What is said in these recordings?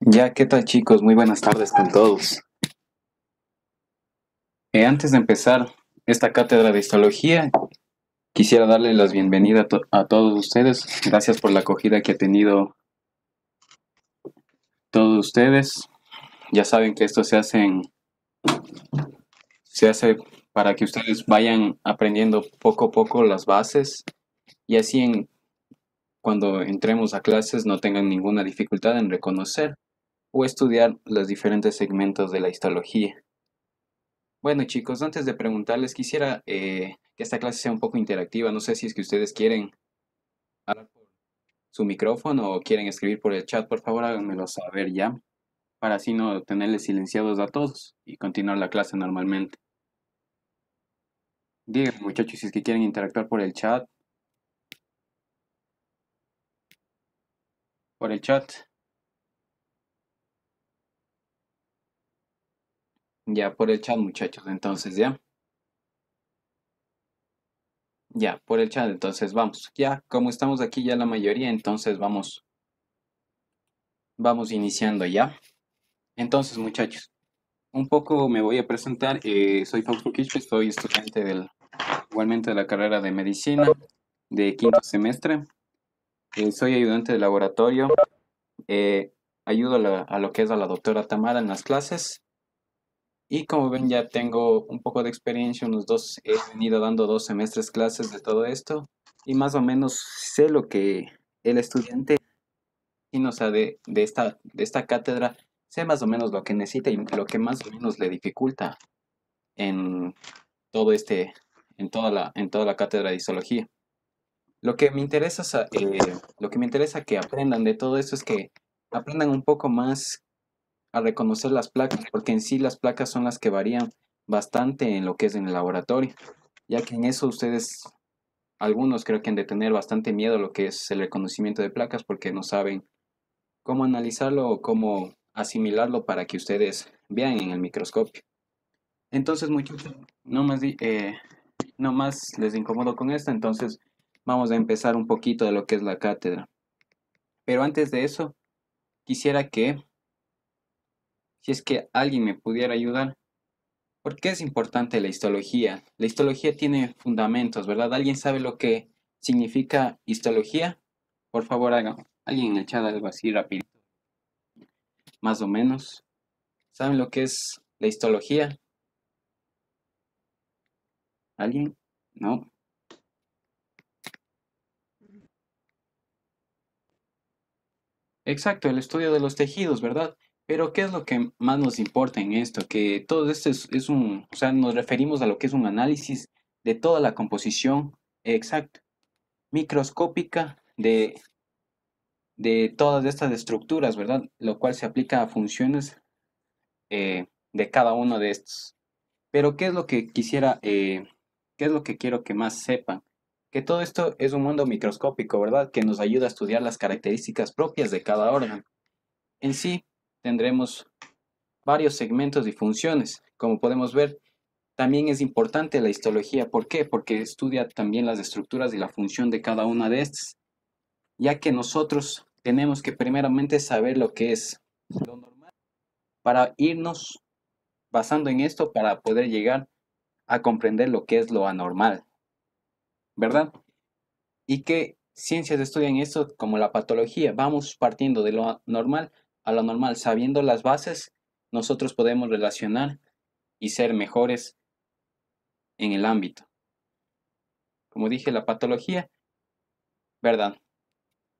Ya, ¿qué tal chicos? Muy buenas tardes con todos. Antes de empezar esta cátedra de histología, quisiera darle las bienvenidas a todos ustedes. Gracias por la acogida que ha tenido todos ustedes. Ya saben que esto se hace para que ustedes vayan aprendiendo poco a poco las bases y así cuando entremos a clases no tengan ninguna dificultad en reconocer o estudiar los diferentes segmentos de la histología. Bueno, chicos, antes de preguntarles, quisiera que esta clase sea un poco interactiva. No sé si es que ustedes quieren hablar por su micrófono o quieren escribir por el chat. Por favor, háganmelo saber ya, para así no tenerles silenciados a todos y continuar la clase normalmente. Díganme, muchachos, si es que quieren interactuar por el chat. Por el chat. Ya, por el chat, muchachos. Entonces, ya. Ya, por el chat. Entonces, vamos. Ya, como estamos aquí ya la mayoría, entonces vamos iniciando ya. Entonces, muchachos. Un poco me voy a presentar. Soy Fausto Quispe, soy estudiante igualmente de la carrera de medicina de quinto semestre. Soy ayudante de laboratorio. Ayudo a lo que es a la doctora Tamara en las clases. Y como ven, ya tengo un poco de experiencia, he venido dando 2 semestres clases de todo esto. Y más o menos sé lo que el estudiante, y no sabe de esta cátedra, sé más o menos lo que necesita y lo que más o menos le dificulta en todo en toda la cátedra de histología. Lo que me interesa que aprendan de todo esto es que aprendan un poco más a reconocer las placas, porque en sí las placas son las que varían bastante en lo que es en el laboratorio, ya que en eso algunos creo que han de tener bastante miedo a lo que es el reconocimiento de placas, porque no saben cómo analizarlo o cómo asimilarlo para que ustedes vean en el microscopio. Entonces, muchachos, no más les incomodo con esto, entonces vamos a empezar un poquito de lo que es la cátedra. Pero antes de eso, quisiera que, si es que alguien me pudiera ayudar, ¿por qué es importante la histología? La histología tiene fundamentos, ¿verdad? ¿Alguien sabe lo que significa histología? Por favor, alguien en el chat algo así rápido, más o menos. ¿Saben lo que es la histología? ¿Alguien? ¿No? Exacto, el estudio de los tejidos, ¿verdad? Pero ¿qué es lo que más nos importa en esto? Que todo esto o sea, nos referimos a lo que es un análisis de toda la composición, exacto, microscópica de todas estas estructuras, ¿verdad? Lo cual se aplica a funciones de cada uno de estos. Pero qué es lo que quiero que más sepan? Que todo esto es un mundo microscópico, ¿verdad? Que nos ayuda a estudiar las características propias de cada órgano. En sí, tendremos varios segmentos y funciones. Como podemos ver, también es importante la histología. ¿Por qué? Porque estudia también las estructuras y la función de cada una de estas, ya que nosotros tenemos que primeramente saber lo que es lo normal para irnos basando en esto para poder llegar a comprender lo que es lo anormal, ¿verdad? ¿Y qué ciencias estudian esto? Como la patología. Vamos partiendo de lo normal a lo normal. Sabiendo las bases, nosotros podemos relacionar y ser mejores en el ámbito. Como dije, la patología, ¿verdad?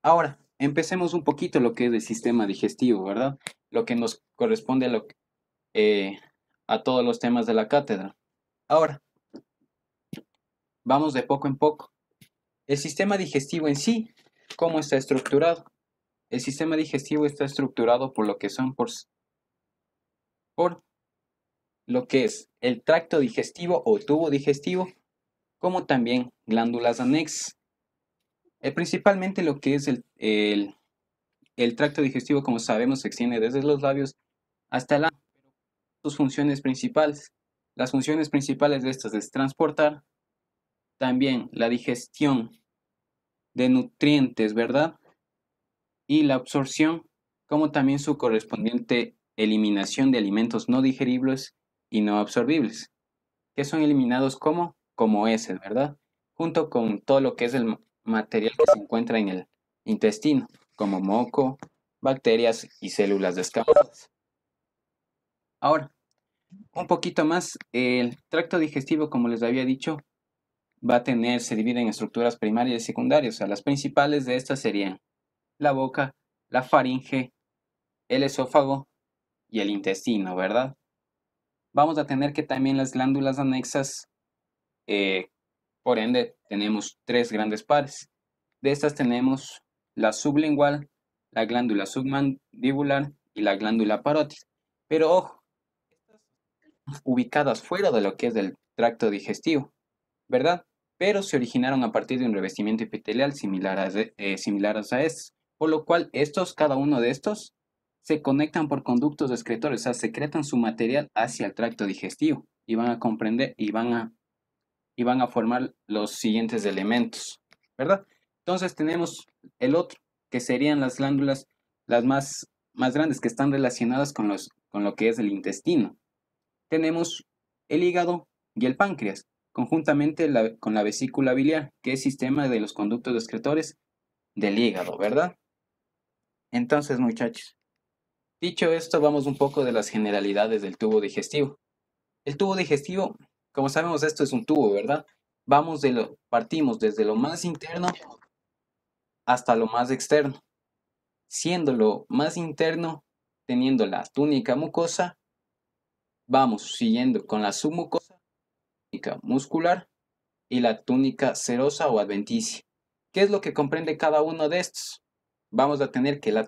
Ahora, empecemos un poquito lo que es el sistema digestivo, ¿verdad? Lo que nos corresponde eh, a todos los temas de la cátedra. Ahora, vamos de poco en poco. El sistema digestivo en sí, ¿cómo está estructurado? El sistema digestivo está estructurado por lo que son por lo que es el tracto digestivo o tubo digestivo, como también glándulas anexas. Principalmente lo que es el tracto digestivo, como sabemos, se extiende desde los labios hasta el ano. Sus funciones principales. Las funciones principales de estas es transportar, también la digestión de nutrientes, ¿verdad? Y la absorción como también su correspondiente eliminación de alimentos no digeribles y no absorbibles, que son eliminados como heces, ¿verdad? Junto con todo lo que es el material que se encuentra en el intestino, como moco, bacterias y células descamadas. Ahora, un poquito más, el tracto digestivo, como les había dicho, se divide en estructuras primarias y secundarias. O sea, las principales de estas serían la boca, la faringe, el esófago y el intestino, ¿verdad? Vamos a tener que también las glándulas anexas, eh, por ende, tenemos tres grandes pares. De estas tenemos la sublingual, la glándula submandibular y la glándula parótida. Pero ojo, ubicadas fuera de lo que es el tracto digestivo, ¿verdad? Pero se originaron a partir de un revestimiento epitelial similares a estos, por lo cual cada uno de estos, se conectan por conductos excretorios, o sea, secretan su material hacia el tracto digestivo y van a comprender y van a formar los siguientes elementos, ¿verdad? Entonces tenemos el otro, que serían las glándulas las más grandes, que están relacionadas con lo que es el intestino. Tenemos el hígado y el páncreas, conjuntamente con la vesícula biliar, que es sistema de los conductos excretores del hígado, ¿verdad? Entonces, muchachos, dicho esto, vamos un poco de las generalidades del tubo digestivo. El tubo digestivo, como sabemos, esto es un tubo, ¿verdad? Partimos desde lo más interno hasta lo más externo, siendo lo más interno teniendo la túnica mucosa, vamos siguiendo con la submucosa, túnica muscular y la túnica serosa o adventicia. ¿Qué es lo que comprende cada uno de estos? Vamos a tener que la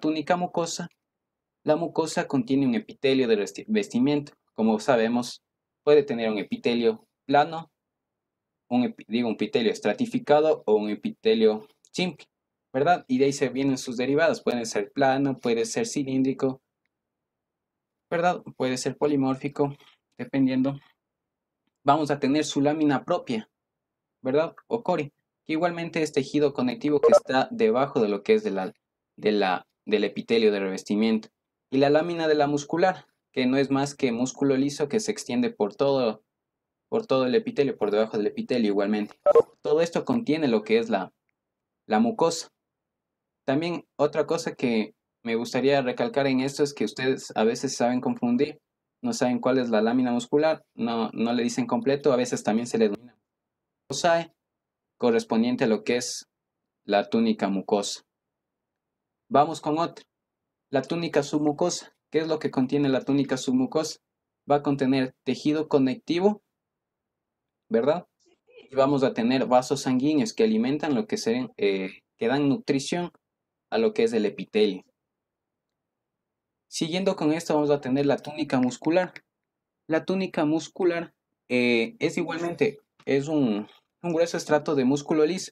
mucosa contiene un epitelio de revestimiento. Como sabemos, puede tener un epitelio plano, un epitelio estratificado o un epitelio simple, ¿verdad? Y de ahí se vienen sus derivadas. Pueden ser plano, puede ser cilíndrico, ¿verdad? Puede ser polimórfico, dependiendo. Vamos a tener su lámina propia, ¿verdad? O core, que igualmente es tejido conectivo que está debajo de lo que es del epitelio de revestimiento. Y la lámina de la muscular, que no es más que músculo liso que se extiende por todo el epitelio, por debajo del epitelio igualmente. Todo esto contiene lo que es la mucosa. También otra cosa que me gustaría recalcar en esto es que ustedes a veces saben confundir, no saben cuál es la lámina muscular, no le dicen completo, a veces también se le denomina mucosae, correspondiente a lo que es la túnica mucosa. Vamos con otra, la túnica submucosa. ¿Qué es lo que contiene la túnica submucosa? Va a contener tejido conectivo, ¿verdad? Y vamos a tener vasos sanguíneos que alimentan que dan nutrición a lo que es el epitelio. Siguiendo con esto vamos a tener la túnica muscular. La túnica muscular es igualmente, es un grueso estrato de músculo liso.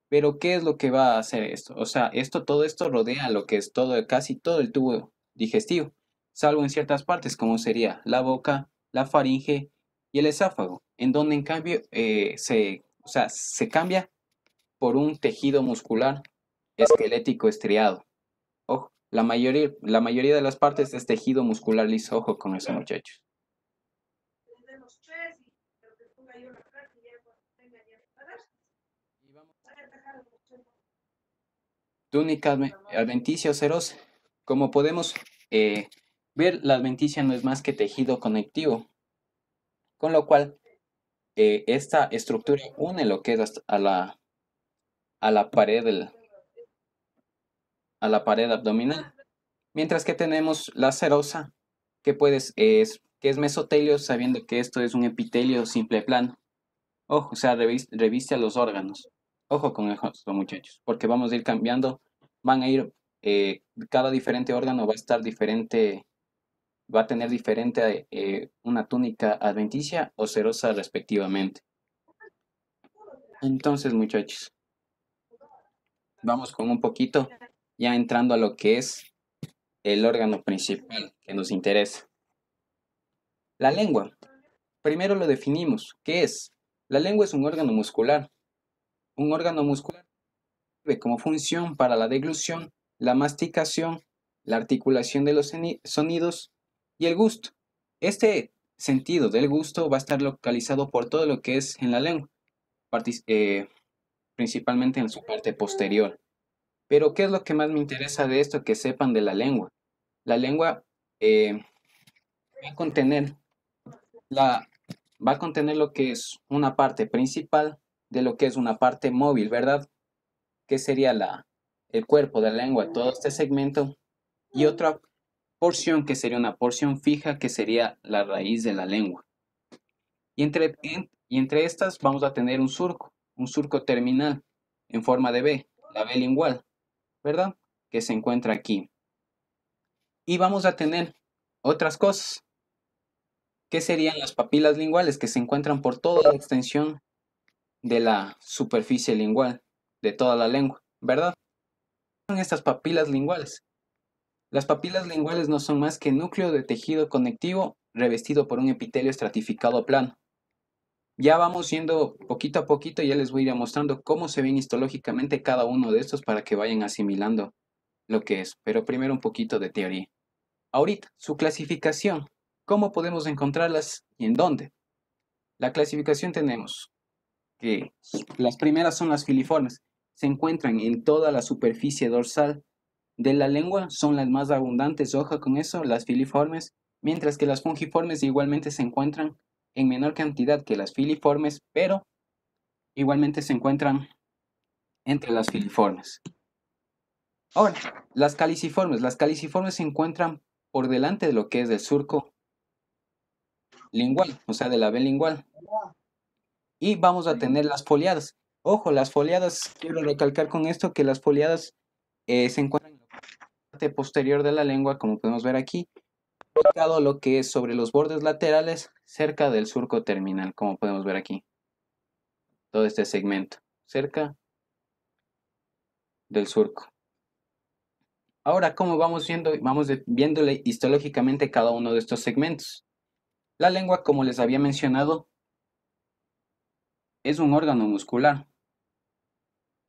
Pero ¿qué es lo que va a hacer esto? O sea, todo esto rodea lo que es casi todo el tubo digestivo, salvo en ciertas partes como sería la boca, la faringe y el esófago, en donde en cambio se cambia por un tejido muscular esquelético estriado. Ojo, la mayoría de las partes es tejido muscular liso. Ojo con eso, muchachos. Y vamos, túnica adventicia o serosa. Como podemos eh, ver, la adventicia no es más que tejido conectivo, con lo cual esta estructura une lo que es a la pared a la pared abdominal. Mientras que tenemos la serosa, que es mesotelio, sabiendo que esto es un epitelio simple plano. Ojo, o sea, reviste a los órganos. Ojo con esto, muchachos, porque vamos a ir cambiando, van a ir, cada diferente órgano va a estar diferente, va a tener diferente una túnica adventicia o serosa respectivamente. Entonces, muchachos, vamos con un poquito ya entrando a lo que es el órgano principal que nos interesa. La lengua. Primero lo definimos. ¿Qué es? La lengua es un órgano muscular. Un órgano muscular sirve como función para la deglución, la masticación la articulación de los sonidos y el gusto. Este sentido del gusto va a estar localizado por todo lo que es en la lengua, principalmente en su parte posterior. Pero, ¿qué es lo que más me interesa de esto? Que sepan de la lengua. La lengua eh, va a contener la, va a contener lo que es una parte principal de lo que es una parte móvil, ¿verdad? Que sería el cuerpo de la lengua, todo este segmento, y otra porción que sería una porción fija, que sería la raíz de la lengua. Y entre estas vamos a tener un surco terminal en forma de B, la B lingual, ¿verdad? Que se encuentra aquí. Y vamos a tener otras cosas, que serían las papilas linguales, que se encuentran por toda la extensión de la superficie lingual, de toda la lengua, ¿verdad? Son estas papilas linguales. Las papilas linguales no son más que núcleo de tejido conectivo revestido por un epitelio estratificado plano. Ya vamos yendo poquito a poquito, ya les voy a ir mostrando cómo se ven histológicamente cada uno de estos para que vayan asimilando lo que es. Pero primero un poquito de teoría. Ahorita, su clasificación. ¿Cómo podemos encontrarlas y en dónde? La clasificación tenemos que las primeras son las filiformes. Se encuentran en toda la superficie dorsal de la lengua, son las más abundantes, ojo con eso, las filiformes, mientras que las fungiformes igualmente se encuentran en menor cantidad que las filiformes, pero igualmente se encuentran entre las filiformes. Ahora, las caliciformes se encuentran por delante de lo que es el surco lingual, o sea, de la B lingual. Y vamos a tener las foliadas. Ojo, las foliadas, quiero recalcar con esto que las foliadas se encuentran en la parte posterior de la lengua, como podemos ver aquí, ubicado lo que es sobre los bordes laterales, cerca del surco terminal, como podemos ver aquí. Todo este segmento, cerca del surco. Ahora, ¿cómo vamos viendo? Vamos viéndole histológicamente cada uno de estos segmentos. La lengua, como les había mencionado, es un órgano muscular,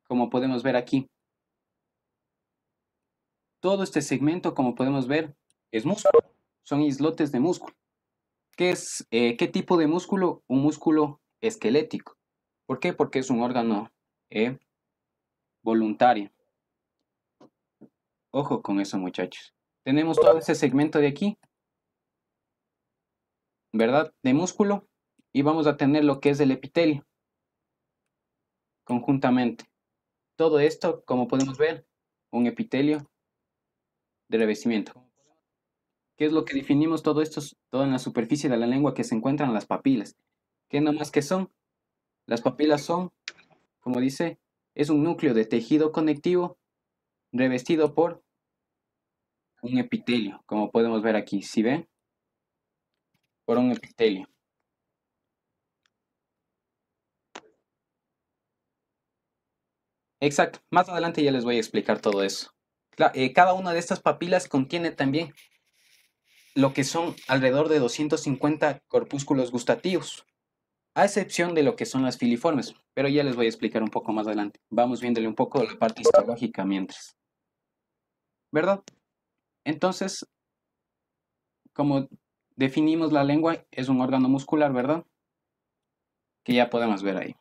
como podemos ver aquí. Todo este segmento, como podemos ver, es músculo. Son islotes de músculo. ¿Qué tipo de músculo? Un músculo esquelético. ¿Por qué? Porque es un órgano voluntario. Ojo con eso, muchachos. Tenemos todo ese segmento de aquí, ¿verdad? De músculo. Y vamos a tener lo que es el epitelio, conjuntamente. Todo esto, como podemos ver, un epitelio de revestimiento. ¿Qué es lo que definimos todo esto? Todo en la superficie de la lengua que se encuentran las papilas. ¿Qué nomás que son? Las papilas son, como dice, es un núcleo de tejido conectivo revestido por un epitelio, como podemos ver aquí. ¿Sí ven? Por un epitelio. Exacto. Más adelante ya les voy a explicar todo eso. Cada una de estas papilas contiene también lo que son alrededor de 250 corpúsculos gustativos, a excepción de lo que son las filiformes, pero ya les voy a explicar un poco más adelante. Vamos viéndole un poco la parte histológica mientras, ¿verdad? Entonces, como definimos la lengua, es un órgano muscular, ¿verdad? Que ya podemos ver ahí.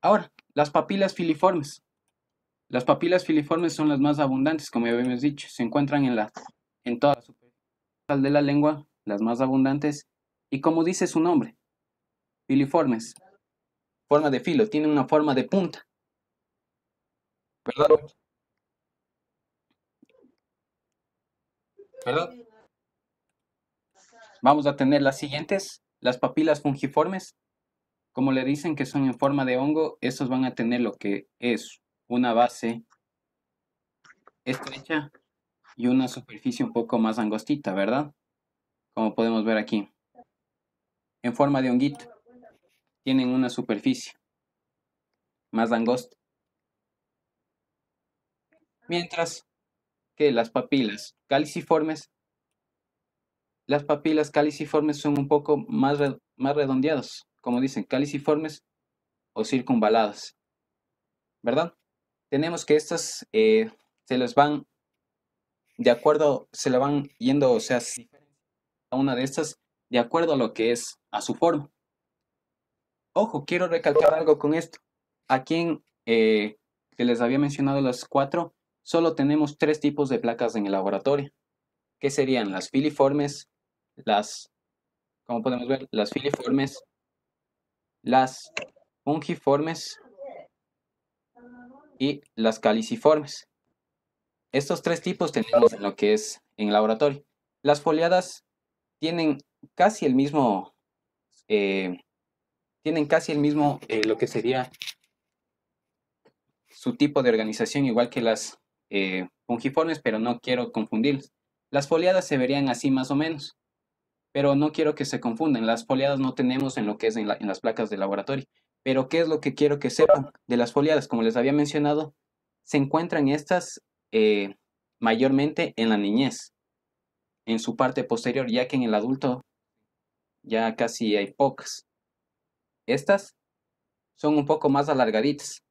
Ahora, las papilas filiformes. Las papilas filiformes son las más abundantes, como ya habíamos dicho. Se encuentran en toda la superficie de la lengua, las más abundantes. Y como dice su nombre, filiformes, forma de filo, tienen una forma de punta, ¿verdad? ¿Verdad? Vamos a tener las siguientes, las papilas fungiformes. Como le dicen que son en forma de hongo, estos van a tener lo que es una base estrecha y una superficie un poco más angostita, ¿verdad? Como podemos ver aquí. En forma de honguito. Tienen una superficie más angosta. Mientras que las papilas caliciformes son un poco más redondeados, como dicen, caliciformes o circunvaladas, ¿verdad? Tenemos que estas se les van de acuerdo, se le van yendo, o sea, a una de estas de acuerdo a lo que es a su forma. Ojo, quiero recalcar algo con esto. Aquí que les había mencionado los cuatro, solo tenemos tres tipos de placas en el laboratorio, que serían las filiformes, las, como podemos ver, las filiformes, las fungiformes y las caliciformes. Estos tres tipos tenemos en lo que es en el laboratorio. Las foliadas tienen casi el mismo, eh, lo que sería su tipo de organización, igual que las fungiformes, pero no quiero confundirlas. Las foliadas se verían así más o menos, pero no quiero que se confundan. Las foliadas no tenemos en lo que es en las placas de laboratorio. Pero ¿qué es lo que quiero que sepan de las foliadas? Como les había mencionado, se encuentran estas mayormente en la niñez, en su parte posterior, ya que en el adulto ya casi hay pocas. Estas son un poco más alargaditas,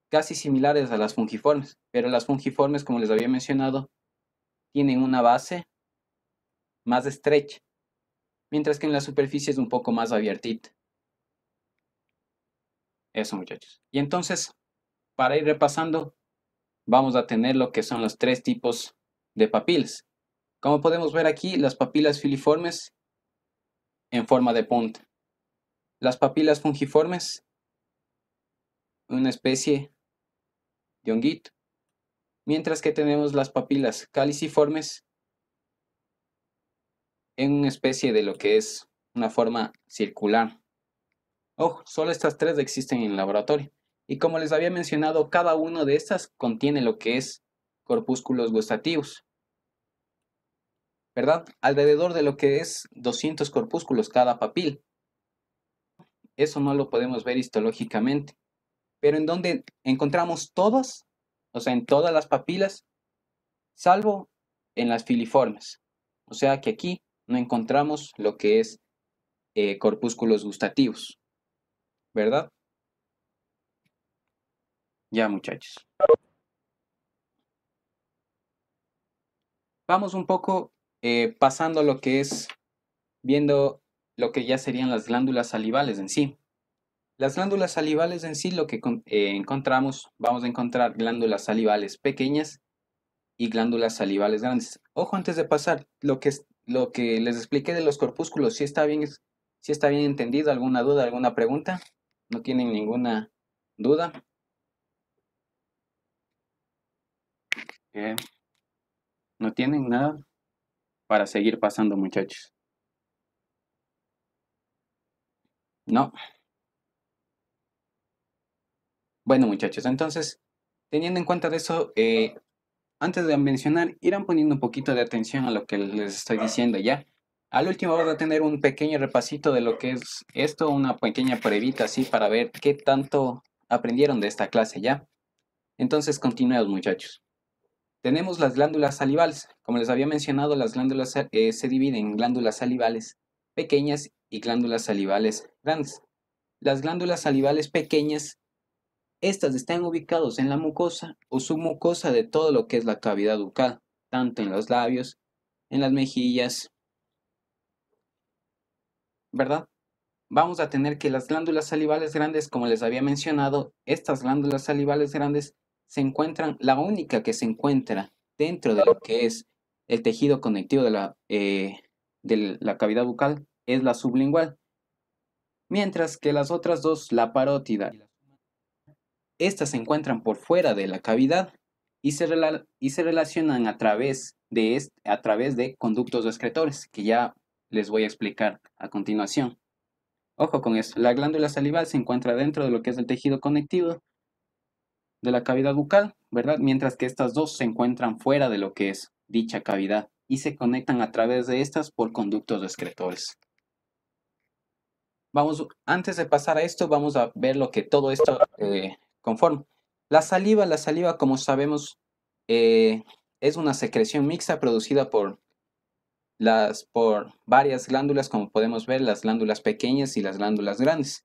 casi similares a las fungiformes, pero las fungiformes, como les había mencionado, tienen una base más estrecha, mientras que en la superficie es un poco más abiertita. Eso, muchachos. Y entonces, para ir repasando, vamos a tener lo que son los tres tipos de papilas. Como podemos ver aquí, las papilas filiformes en forma de punta. Las papilas fungiformes, una especie de honguito. Mientras que tenemos las papilas caliciformes en una especie de lo que es una forma circular. Ojo, solo estas tres existen en el laboratorio. Y como les había mencionado, cada una de estas contiene lo que es corpúsculos gustativos, ¿verdad? Alrededor de lo que es 200 corpúsculos cada papil. Eso no lo podemos ver histológicamente. Pero en donde encontramos todas, o sea, en todas las papilas, salvo en las filiformes. O sea que aquí no encontramos lo que es corpúsculos gustativos, ¿verdad? Ya, muchachos. Vamos un poco pasando lo que es, viendo lo que ya serían las glándulas salivales en sí. Las glándulas salivales en sí, lo que encontramos, vamos a encontrar glándulas salivales pequeñas y glándulas salivales grandes. Ojo, antes de pasar, lo que les expliqué de los corpúsculos, si está bien entendido, alguna duda, alguna pregunta, no tienen ninguna duda. Eh, no tienen nada para seguir pasando, muchachos. No. Bueno, muchachos, entonces, teniendo en cuenta de eso, antes de mencionar, irán poniendo un poquito de atención a lo que les estoy diciendo ya. Al último vamos a tener un pequeño repasito de lo que es esto, una pequeña pruebita así para ver qué tanto aprendieron de esta clase ya. Entonces, continuemos, muchachos. Tenemos las glándulas salivales. Como les había mencionado, las glándulas se dividen en glándulas salivales pequeñas y glándulas salivales grandes. Las glándulas salivales pequeñas, estas están ubicadas en la mucosa o submucosa de todo lo que es la cavidad bucal, tanto en los labios, en las mejillas, ¿verdad? Vamos a tener que las glándulas salivales grandes, como les había mencionado, estas glándulas salivales grandes la única que se encuentra dentro de lo que es el tejido conectivo de la cavidad bucal es la sublingual, mientras que las otras dos, la parótida, estas se encuentran por fuera de la cavidad y se relacionan a través de conductos excretores, que ya les voy a explicar a continuación. Ojo con eso, la glándula salival se encuentra dentro de lo que es el tejido conectivo de la cavidad bucal, ¿verdad? Mientras que estas dos se encuentran fuera de lo que es dicha cavidad y se conectan a través de estas por conductos excretores. Antes de pasar a esto, vamos a ver lo que todo esto conforma. La saliva, como sabemos, es una secreción mixta producida por varias glándulas, como podemos ver, las glándulas pequeñas y las glándulas grandes,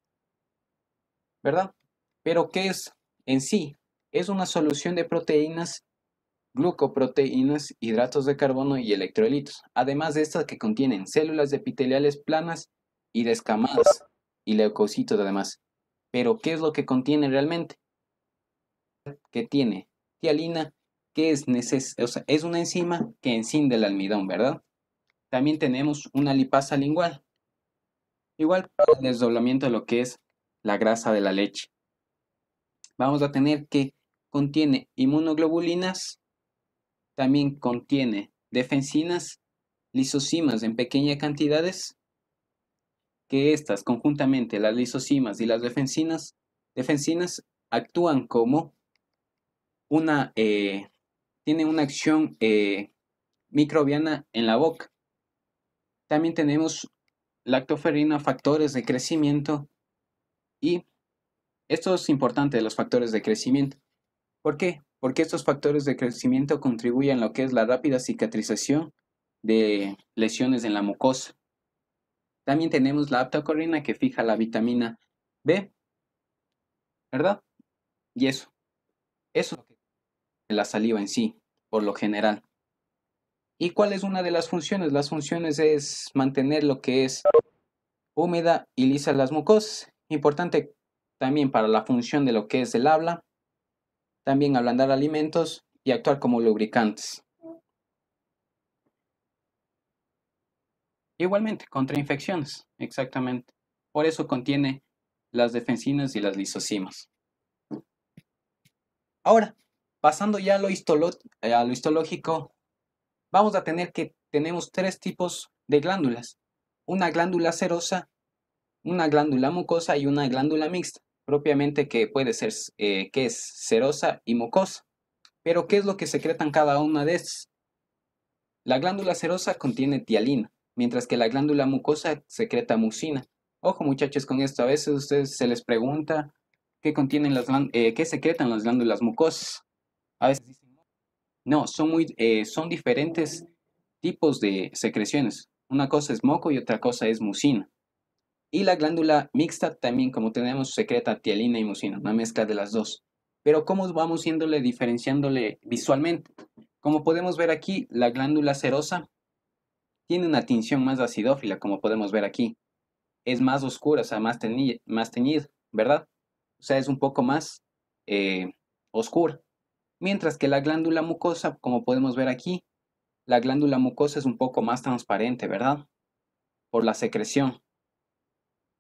¿verdad? Pero ¿qué es en sí? Es una solución de proteínas glucoproteínas, hidratos de carbono y electrolitos, además de estas que contienen células epiteliales planas y descamadas y leucocitos además. Pero, ¿qué es lo que contiene realmente? Que tiene tialina, que o sea, es una enzima que encinde el almidón, ¿verdad? También tenemos una lipasa lingual, igual para el desdoblamiento de lo que es la grasa de la leche. Vamos a tener que contiene inmunoglobulinas, también contiene defensinas, lisosimas en pequeñas cantidades, que estas conjuntamente, las lisosimas y las defensinas actúan como una, tienen una acción microbiana en la boca. También tenemos lactoferrina, factores de crecimiento, y esto es importante, los factores de crecimiento. ¿Por qué? Porque estos factores de crecimiento contribuyen a lo que es la rápida cicatrización de lesiones en la mucosa. También tenemos la aptocorrina que fija la vitamina B, ¿verdad? Y eso es la saliva en sí, por lo general. ¿Y cuál es una de las funciones? Las funciones es mantener lo que es húmeda y lisa las mucosas. Importante también para la función de lo que es el habla, también ablandar alimentos y actuar como lubricantes. Igualmente, contra infecciones, exactamente. Por eso contiene las defensinas y las lisosimas. Ahora, pasando ya a a lo histológico, vamos a tener que tenemos tres tipos de glándulas. Una glándula serosa, una glándula mucosa y una glándula mixta, propiamente que puede ser, que es serosa y mucosa. Pero, ¿qué es lo que secretan cada una de estas? La glándula serosa contiene tialina, mientras que la glándula mucosa secreta mucina. Ojo muchachos con esto, a veces a ustedes se les pregunta qué contienen qué secretan las glándulas mucosas. A veces dicen, no, son diferentes tipos de secreciones. Una cosa es moco y otra cosa es mucina. Y la glándula mixta también, como tenemos, secreta tialina y mucina, una mezcla de las dos. Pero ¿cómo vamos diferenciándole visualmente? Como podemos ver aquí, la glándula serosa tiene una tinción más acidófila, como podemos ver aquí. Es más oscura, o sea, más teñida, ¿verdad? O sea, es un poco más eh, oscura. Mientras que la glándula mucosa, como podemos ver aquí, la glándula mucosa es un poco más transparente, ¿verdad? Por la secreción.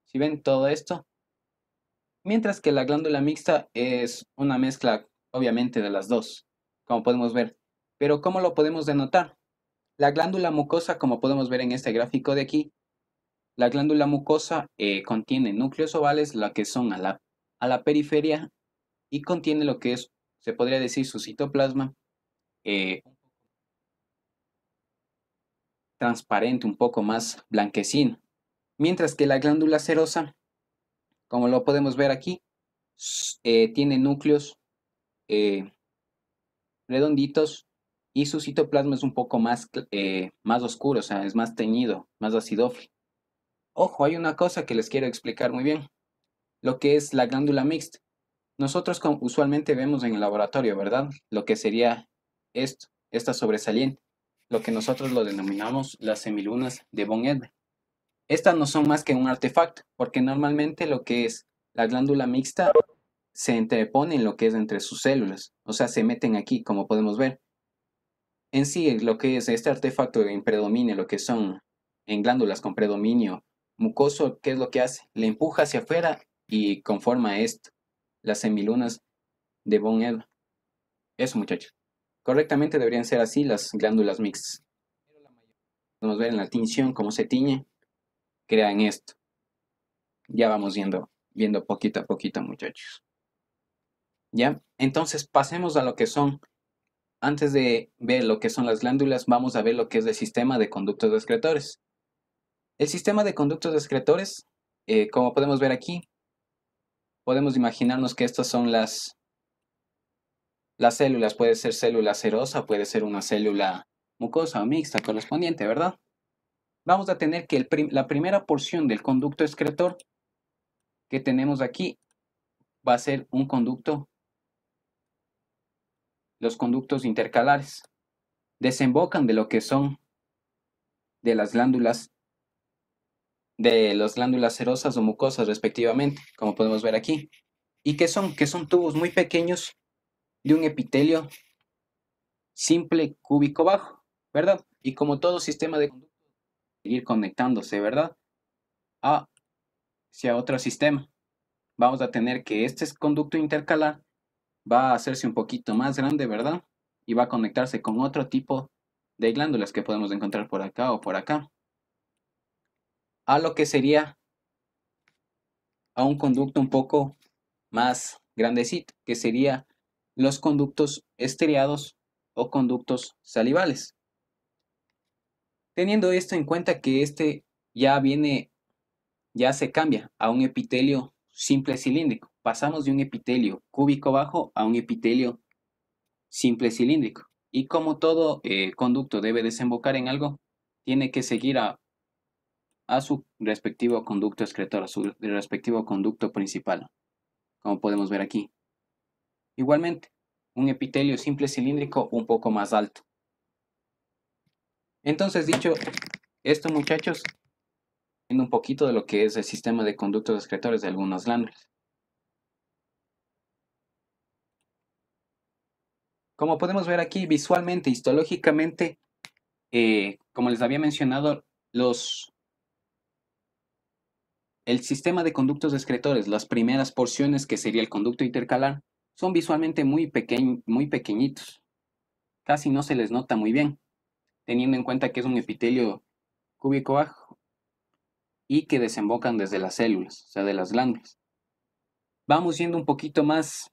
¿Sí ven todo esto? Mientras que la glándula mixta es una mezcla, obviamente, de las dos, como podemos ver. Pero ¿cómo lo podemos denotar? La glándula mucosa, como podemos ver en este gráfico de aquí, la glándula mucosa contiene núcleos ovales, la que son a la periferia, y contiene lo que es, se podría decir, su citoplasma eh, transparente, un poco más blanquecino. Mientras que la glándula serosa, como lo podemos ver aquí, tiene núcleos eh, redonditos y su citoplasma es un poco más oscuro, o sea, es más teñido, más acidófilo. Ojo, hay una cosa que les quiero explicar muy bien, lo que es la glándula mixta. Nosotros usualmente vemos en el laboratorio, ¿verdad? Lo que sería esta sobresaliente, lo que nosotros lo denominamos las semilunas de von Ebner. Estas no son más que un artefacto, porque normalmente lo que es la glándula mixta se interpone en lo que es entre sus células, o sea, se meten aquí, como podemos ver. En sí, lo que es este artefacto en predominio, lo que son en glándulas con predominio mucoso, ¿qué es lo que hace? Le empuja hacia afuera y conforma esto, las semilunas de von Ebner. Eso, muchachos. Correctamente deberían ser así las glándulas mixtas. Podemos ver en la tinción cómo se tiñe, crean esto. Ya vamos viendo poquito a poquito, muchachos. ¿Ya? Entonces pasemos a lo que son, antes de ver lo que son las glándulas, vamos a ver lo que es el sistema de conductos excretores. El sistema de conductos excretores, como podemos ver aquí, podemos imaginarnos que estas son las células. Puede ser célula serosa, puede ser una célula mucosa o mixta correspondiente, ¿verdad? Vamos a tener que la primera porción del conducto excretor que tenemos aquí va a ser un conducto los conductos intercalares. Desembocan de lo que son de las glándulas serosas o mucosas respectivamente, como podemos ver aquí. ¿Y qué son? Que son tubos muy pequeños de un epitelio simple cúbico bajo, ¿verdad? Y como todo sistema de conducto, seguir conectándose, ¿verdad? Hacia otro sistema. Vamos a tener que este conducto intercalar va a hacerse un poquito más grande, ¿verdad? Y va a conectarse con otro tipo de glándulas que podemos encontrar por acá o por acá. A lo que sería a un conducto un poco más grandecito, que sería los conductos estriados o conductos salivales. Teniendo esto en cuenta que este ya se cambia a un epitelio simple cilíndrico. Pasamos de un epitelio cúbico bajo a un epitelio simple cilíndrico. Y como todo conducto debe desembocar en algo, tiene que seguir a su respectivo conducto excretor, a su respectivo conducto principal, como podemos ver aquí. Igualmente, un epitelio simple cilíndrico un poco más alto. Entonces, dicho esto, muchachos, viendo un poquito de lo que es el sistema de conductos excretores de algunas glándulas. Como podemos ver aquí visualmente, histológicamente, como les había mencionado, el sistema de conductos excretores, las primeras porciones que sería el conducto intercalar, son visualmente muy pequeñitos. Casi no se les nota muy bien, teniendo en cuenta que es un epitelio cúbico bajo y que desembocan desde las células, o sea, de las glándulas. Vamos yendo un poquito más,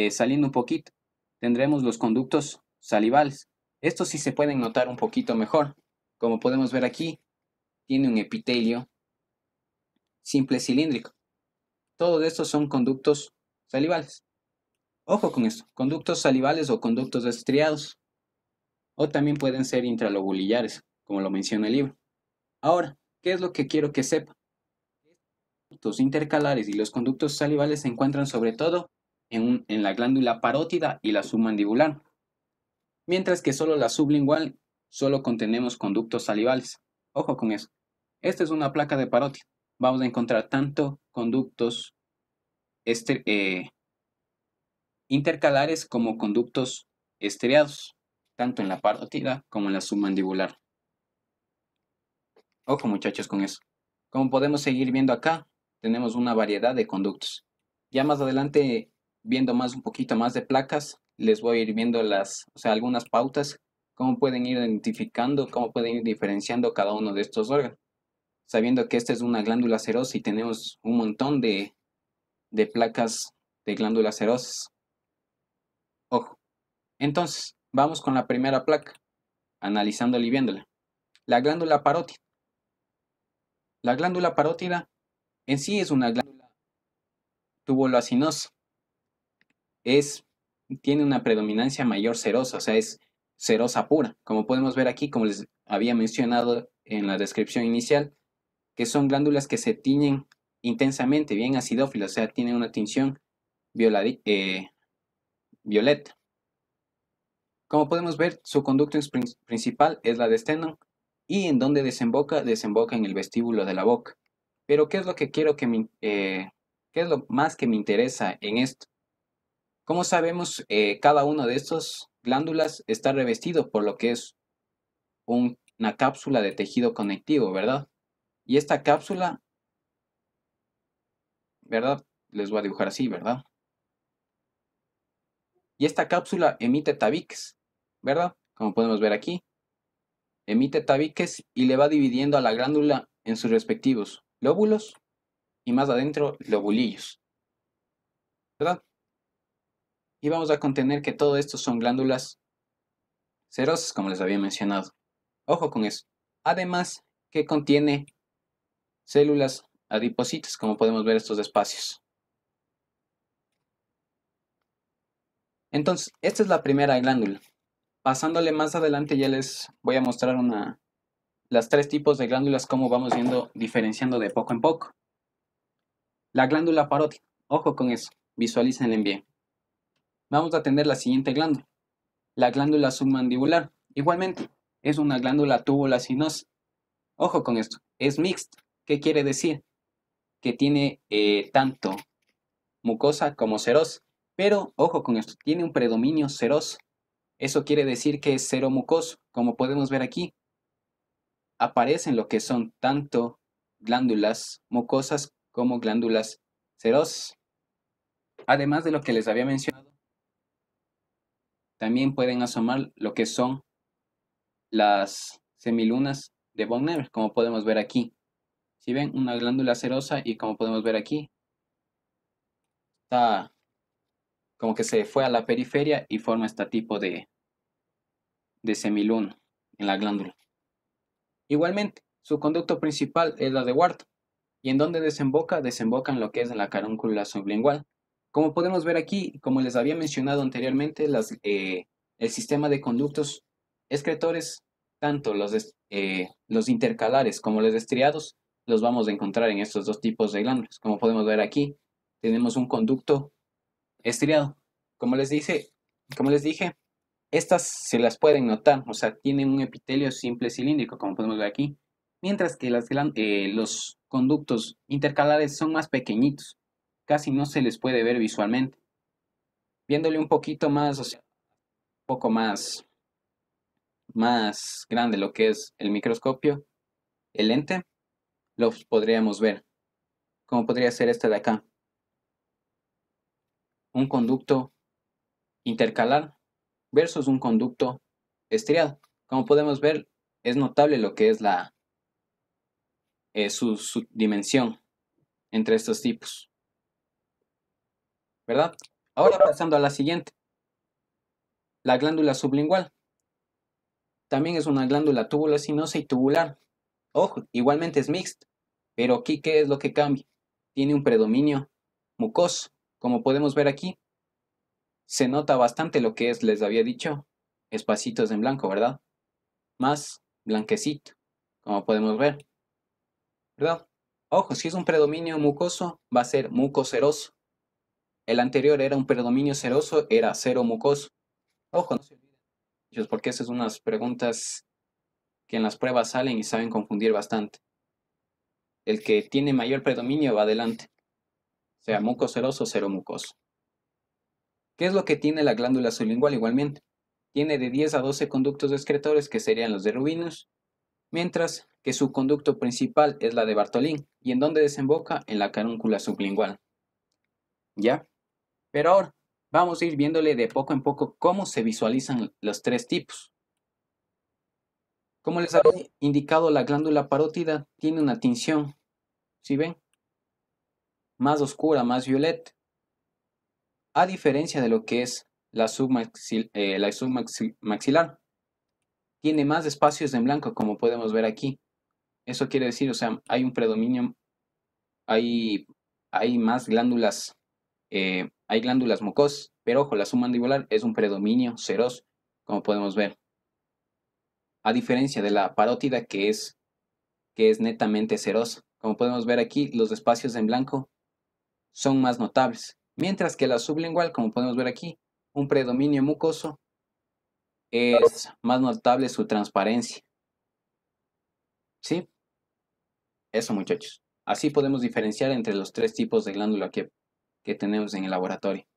saliendo un poquito, tendremos los conductos salivales. Estos sí se pueden notar un poquito mejor. Como podemos ver aquí, tiene un epitelio simple cilíndrico. Todos estos son conductos salivales. Ojo con esto, conductos salivales o conductos estriados. O también pueden ser intralobulillares, como lo menciona el libro. Ahora, ¿qué es lo que quiero que sepa? Los conductos intercalares y los conductos salivales se encuentran sobre todo en la glándula parótida y la submandibular, mientras que solo la sublingual solo contenemos conductos salivales. Ojo con eso. Esta es una placa de parótida. Vamos a encontrar tanto conductos intercalares como conductos estriados, tanto en la parótida como en la submandibular. Ojo muchachos con eso. Como podemos seguir viendo acá, tenemos una variedad de conductos. Ya más adelante, viendo más un poquito más de placas, les voy a ir viendo algunas pautas, cómo pueden ir identificando, cómo pueden ir diferenciando cada uno de estos órganos, sabiendo que esta es una glándula serosa y tenemos un montón de placas de glándulas serosas. Ojo. Entonces, vamos con la primera placa, analizándola y viéndola. La glándula parótida. La glándula parótida en sí es una glándula tubulocinosa. Tiene una predominancia mayor serosa, o sea, es serosa pura. Como podemos ver aquí, como les había mencionado en la descripción inicial, que son glándulas que se tiñen intensamente, bien acidófilas, o sea, tienen una tinción violeta. Como podemos ver, su conducto principal es la de Stennon y en donde desemboca, desemboca en el vestíbulo de la boca. Pero ¿qué es lo que quiero qué es lo más que me interesa en esto? Como sabemos, cada uno de estos glándulas está revestido por lo que es una cápsula de tejido conectivo, ¿verdad? Y esta cápsula, ¿verdad? Les voy a dibujar así, ¿verdad? Y esta cápsula emite tabiques, ¿verdad? Como podemos ver aquí, emite tabiques y le va dividiendo a la glándula en sus respectivos lóbulos y más adentro lobulillos, ¿verdad? Y vamos a contener que todo esto son glándulas serosas, como les había mencionado. Ojo con eso. Además, que contiene células adipositas, como podemos ver estos espacios. Entonces, esta es la primera glándula. Pasándole más adelante ya les voy a mostrar las tres tipos de glándulas, cómo vamos yendo diferenciando de poco en poco. La glándula parótida, ojo con eso, visualícenla bien. vamos a tener la siguiente glándula, la glándula submandibular. Igualmente, es una glándula tubulacinosa. Ojo con esto, es mixta. ¿Qué quiere decir? Que tiene tanto mucosa como serosa. Pero, ojo con esto, tiene un predominio seroso. Eso quiere decir que es cero mucoso. Como podemos ver aquí, aparecen lo que son tanto glándulas mucosas como glándulas serosas. Además de lo que les había mencionado, también pueden asomar lo que son las semilunas de von Never, como podemos ver aquí. Si ven, una glándula serosa y como podemos ver aquí, está como que se fue a la periferia y forma este tipo de semiluna en la glándula. Igualmente, su conducto principal es la de Wharton. ¿Y en dónde desemboca? Desemboca en lo que es en la carúncula sublingual. Como podemos ver aquí, como les había mencionado anteriormente, el sistema de conductos excretores, tanto los intercalares como los estriados, los vamos a encontrar en estos dos tipos de glándulas. Como podemos ver aquí, tenemos un conducto estriado. Como les dije, estas se las pueden notar, o sea, tienen un epitelio simple cilíndrico, como podemos ver aquí, mientras que los conductos intercalares son más pequeñitos, casi no se les puede ver visualmente. Viéndole un poquito más, o sea, un poco más grande lo que es el microscopio, el lente, los podríamos ver, como podría ser este de acá, un conducto intercalar versus un conducto estriado. Como podemos ver, es notable lo que es su dimensión entre estos tipos, ¿verdad? Ahora pasando a la siguiente, la glándula sublingual. También es una glándula tubulacinosa y tubular. Ojo, igualmente es mixta, pero aquí, ¿qué es lo que cambia? Tiene un predominio mucoso. Como podemos ver aquí, se nota bastante lo que es, les había dicho, espacitos en blanco, ¿verdad? Más blanquecito, como podemos ver, ¿verdad? Ojo, si es un predominio mucoso, va a ser mucoceroso. El anterior era un predominio seroso, era cero mucoso. Ojo, no se olviden, porque esas son unas preguntas que en las pruebas salen y saben confundir bastante. El que tiene mayor predominio va adelante, sea mucoceroso o cero mucoso. ¿Qué es lo que tiene la glándula sublingual igualmente? Tiene de 10 a 12 conductos excretores, que serían los de Rubinus, mientras que su conducto principal es la de Bartolín. ¿Y en dónde desemboca? En la carúncula sublingual. ¿Ya? Pero ahora vamos a ir viéndole de poco en poco cómo se visualizan los tres tipos. Como les había indicado, la glándula parótida tiene una tinción, ¿sí ven? Más oscura, más violeta. A diferencia de lo que es la submaxilar. Tiene más espacios en blanco, como podemos ver aquí. Eso quiere decir, o sea, hay un predominio, hay, hay más glándulas, hay glándulas mucosas, pero ojo, la submandibular es un predominio seroso, como podemos ver. A diferencia de la parótida, que es netamente serosa. Como podemos ver aquí, los espacios en blanco son más notables. Mientras que la sublingual, como podemos ver aquí, un predominio mucoso, es más notable su transparencia. ¿Sí? Eso, muchachos. Así podemos diferenciar entre los tres tipos de glándula que tenemos en el laboratorio.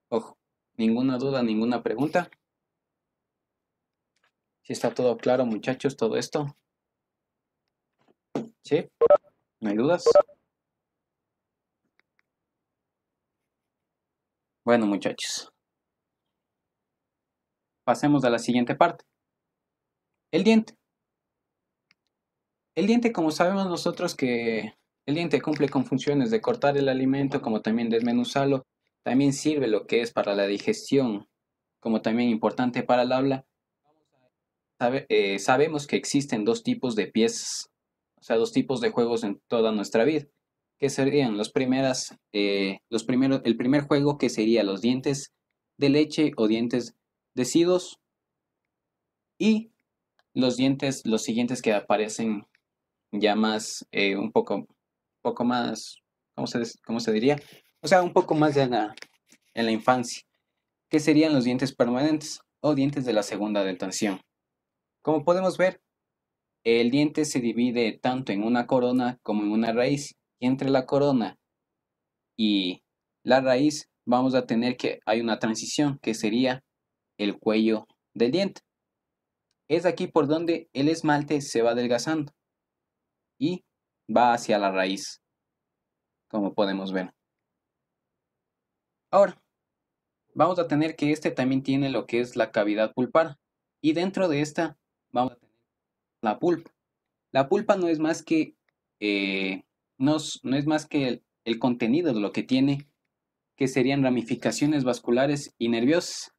Ojo, ninguna duda, ninguna pregunta. ¿Sí está todo claro, muchachos, todo esto? ¿Sí? ¿No hay dudas? Bueno, muchachos, pasemos a la siguiente parte. El diente. El diente, como sabemos nosotros que el diente cumple con funciones de cortar el alimento, como también desmenuzarlo, también sirve lo que es para la digestión, como también importante para el habla. Sabemos que existen dos tipos de piezas, o sea, dos tipos de juegos en toda nuestra vida, que serían el primer juego que sería los dientes de leche o dientes decidos y los siguientes que aparecen ya más, un poco más, ¿cómo se diría? O sea, un poco más en la infancia, que serían los dientes permanentes o dientes de la segunda dentación. Como podemos ver, el diente se divide tanto en una corona como en una raíz, y entre la corona y la raíz vamos a tener que hay una transición que sería el cuello del diente. Es aquí por donde el esmalte se va adelgazando y va hacia la raíz, como podemos ver. Ahora, vamos a tener que este también tiene lo que es la cavidad pulpar y dentro de esta vamos a tener la pulpa. La pulpa no es más que, no es más que el contenido de lo que tiene, que serían ramificaciones vasculares y nerviosas,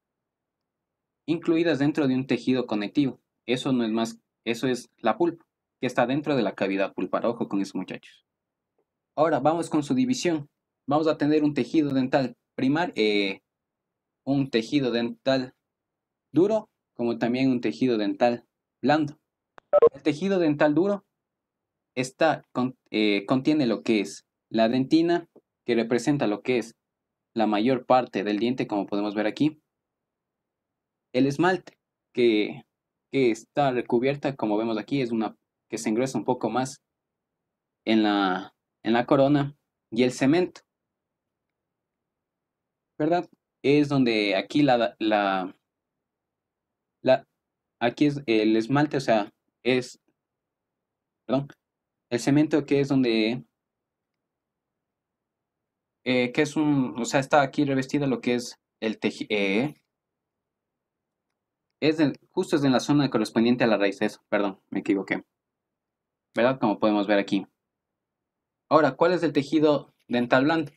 incluidas dentro de un tejido conectivo. Eso no es más, eso es la pulpa, que está dentro de la cavidad pulpar. Ojo con eso, muchachos. Ahora vamos con su división. Vamos a tener un tejido dental primario, un tejido dental duro, como también un tejido dental blando. El tejido dental duro contiene lo que es la dentina, que representa lo que es la mayor parte del diente, como podemos ver aquí. El esmalte, que, que está recubierta, como vemos aquí, es una que se engresa un poco más en en la corona. Y el cemento, ¿verdad? Es donde aquí aquí es el esmalte, o sea, perdón, el cemento que es donde, que es o sea, está aquí revestido lo que es el tejido, justo es en la zona correspondiente a la raíz, eso, perdón, me equivoqué, ¿verdad? Como podemos ver aquí. Ahora, ¿cuál es el tejido dental blando?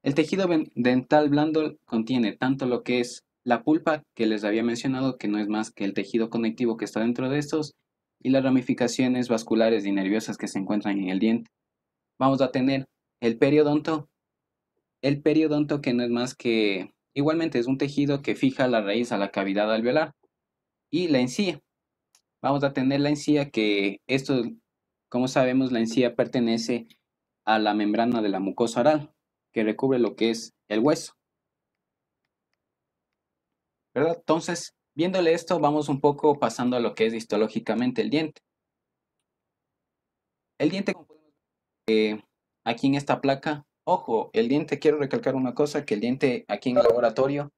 El tejido dental blando contiene tanto lo que es la pulpa, que les había mencionado, que no es más que el tejido conectivo que está dentro de estos, y las ramificaciones vasculares y nerviosas que se encuentran en el diente. Vamos a tener el periodonto que no es más que, igualmente es un tejido que fija la raíz a la cavidad alveolar, y la encía. Vamos a tener la encía que esto, como sabemos, la encía pertenece a la membrana de la mucosa oral, que recubre lo que es el hueso, ¿verdad? Entonces, viéndole esto, vamos un poco pasando a lo que es histológicamente el diente. El diente, como podemos ver, aquí en esta placa, ojo, el diente, quiero recalcar una cosa, que el diente aquí en el laboratorio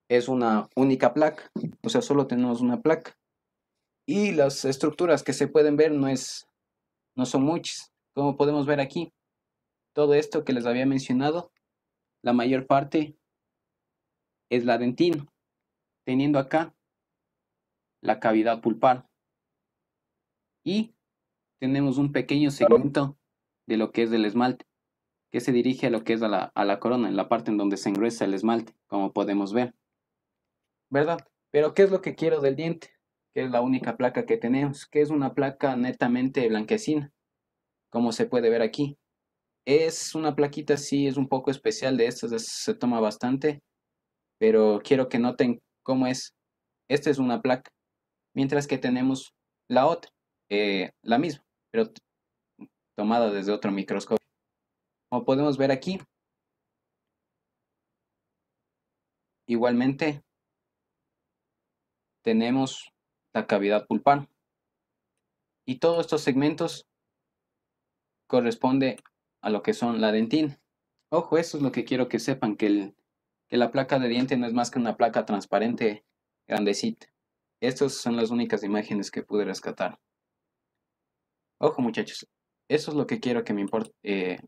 es una única placa, o sea, solo tenemos una placa. Y las estructuras que se pueden ver no son muchas. Como podemos ver aquí, todo esto que les había mencionado, la mayor parte es la dentina, teniendo acá la cavidad pulpar. Y tenemos un pequeño segmento de lo que es el esmalte, que se dirige a lo que es a la corona, en la parte en donde se engruesa el esmalte, como podemos ver, ¿verdad? Pero ¿qué es lo que quiero del diente? Que es la única placa que tenemos, que es una placa netamente blanquecina, como se puede ver aquí. Es una plaquita, sí, es un poco especial de estas, se toma bastante, pero quiero que noten cómo es. Esta es una placa, mientras que tenemos la otra, la misma, pero tomada desde otro microscopio. Como podemos ver aquí, igualmente tenemos la cavidad pulpar y todos estos segmentos corresponde a lo que son la dentina. Ojo, eso es lo que quiero que sepan, que la placa de diente no es más que una placa transparente grandecita. Estas son las únicas imágenes que pude rescatar. Ojo, muchachos, eso es lo que quiero que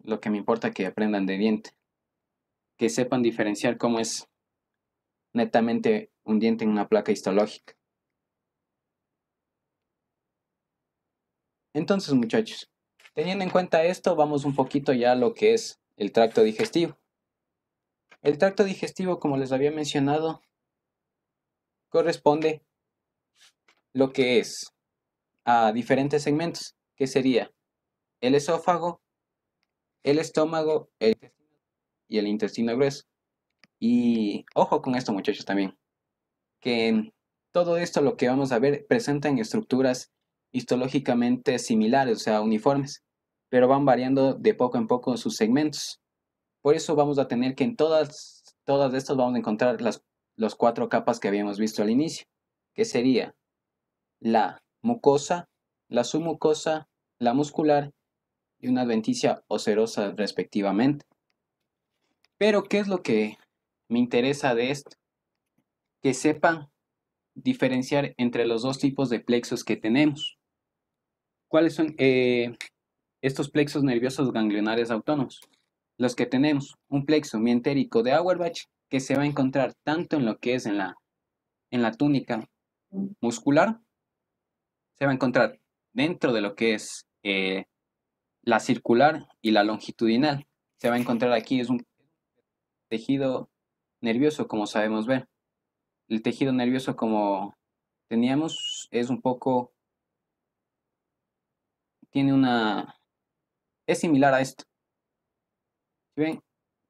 lo que me importa que aprendan de diente, que sepan diferenciar cómo es netamente un diente en una placa histológica. Entonces, muchachos, teniendo en cuenta esto, vamos un poquito ya a lo que es el tracto digestivo. El tracto digestivo, como les había mencionado, corresponde lo que es a diferentes segmentos, que sería el esófago, el estómago, y el intestino grueso. Y ojo con esto, muchachos, también, que todo esto lo que vamos a ver presentan estructuras histológicamente similares, o sea, uniformes, pero van variando de poco en poco sus segmentos. Por eso vamos a tener que en todas estas vamos a encontrar las 4 capas que habíamos visto al inicio, que sería la mucosa, la submucosa, la muscular y una adventicia o serosa respectivamente. Pero, ¿qué es lo que me interesa de esto? Que sepan diferenciar entre los dos tipos de plexos que tenemos. ¿Cuáles son estos plexos nerviosos ganglionares autónomos? Los que tenemos un plexo mientérico de Auerbach que se va a encontrar tanto en lo que es en la túnica muscular, se va a encontrar dentro de lo que es la circular y la longitudinal. Se va a encontrar aquí, es un tejido nervioso, como sabemos ver. El tejido nervioso, como teníamos, es un poco, es similar a esto. ¿Sí ven?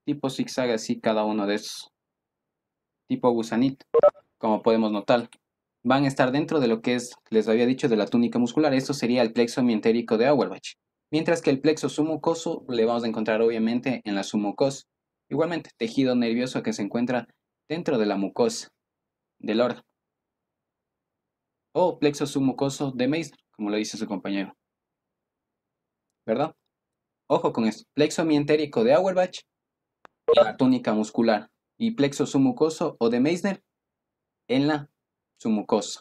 Tipo zigzag así cada uno de esos. Tipo gusanito, como podemos notar. Van a estar dentro de lo que es, les había dicho, de la túnica muscular. Esto sería el plexo mientérico de Auerbach. Mientras que el plexo submucoso le vamos a encontrar obviamente en la submucosa. Igualmente, tejido nervioso que se encuentra dentro de la mucosa del órgano. O plexo submucoso de Meissner, como lo dice su compañero. ¿Verdad? Ojo con esto. Plexo mientérico de Auerbach en la túnica muscular. Y plexo submucoso o de Meissner en la submucosa.